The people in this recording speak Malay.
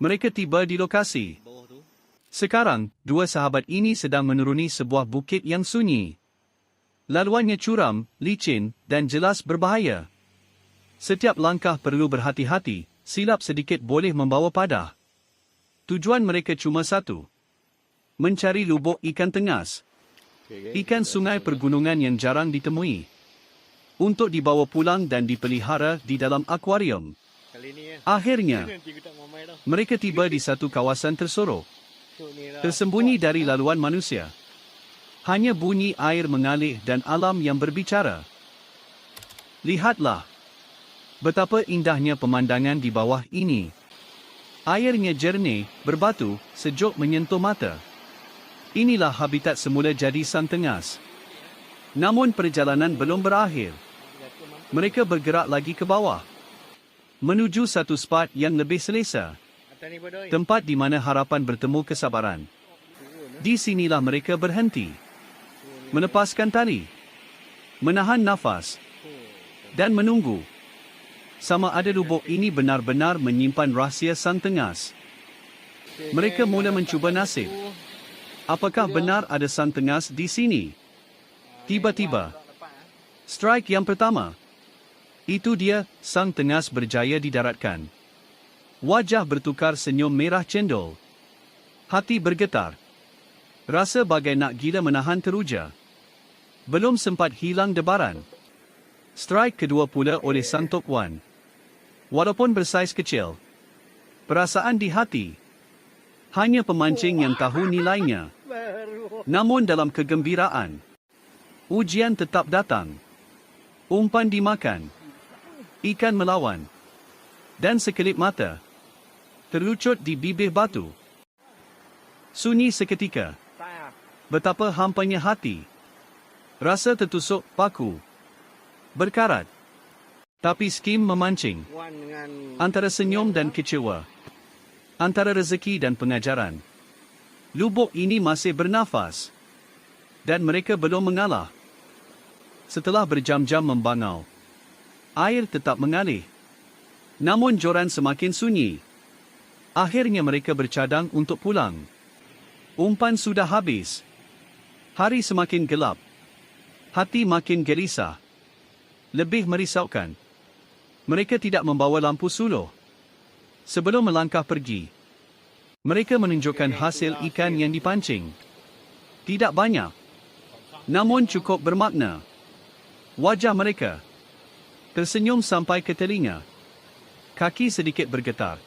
Mereka tiba di lokasi. Sekarang, dua sahabat ini sedang menuruni sebuah bukit yang sunyi. Laluannya curam, licin, dan jelas berbahaya. Setiap langkah perlu berhati-hati, silap sedikit boleh membawa padah. Tujuan mereka cuma satu. Mencari lubuk ikan tengas. Ikan sungai pergunungan yang jarang ditemui. Untuk dibawa pulang dan dipelihara di dalam akuarium. Akhirnya, mereka tiba di satu kawasan tersorok. Tersembunyi dari laluan manusia. Hanya bunyi air mengalir dan alam yang berbicara. Lihatlah. Betapa indahnya pemandangan di bawah ini. Airnya jernih, berbatu, sejuk menyentuh mata. Inilah habitat semula jadi sang tengas. Namun perjalanan belum berakhir. Mereka bergerak lagi ke bawah. Menuju satu spot yang lebih selesa. Tempat di mana harapan bertemu kesabaran. Di sinilah mereka berhenti. Melepaskan tali. Menahan nafas. Dan menunggu. Sama ada lubuk ini benar-benar menyimpan rahsia sang tengas. Mereka mula mencuba nasib. Apakah benar ada sang tengas di sini? Tiba-tiba. Strike yang pertama. Itu dia, sang tengas berjaya didaratkan. Wajah bertukar senyum merah cendol. Hati bergetar. Rasa bagai nak gila menahan teruja. Belum sempat hilang debaran. Strike kedua pula oleh sang Tok Wan. Walaupun bersaiz kecil. Perasaan di hati. Hanya pemancing yang tahu nilainya. Namun dalam kegembiraan. Ujian tetap datang. Umpan dimakan. Ikan melawan. Dan sekelip mata. Terlucut di bibir batu. Sunyi seketika. Betapa hampanya hati. Rasa tertusuk paku. Berkarat. Tapi skim memancing. Antara senyum dan kecewa. Antara rezeki dan pengajaran. Lubuk ini masih bernafas. Dan mereka belum mengalah. Setelah berjam-jam membangau. Air tetap mengalir. Namun joran semakin sunyi. Akhirnya mereka bercadang untuk pulang. Umpan sudah habis. Hari semakin gelap. Hati makin gelisah. Lebih merisaukan. Mereka tidak membawa lampu suluh. Sebelum melangkah pergi, mereka menunjukkan hasil ikan yang dipancing. Tidak banyak. Namun cukup bermakna. Wajah mereka tersenyum sampai ke telinga. Kaki sedikit bergetar.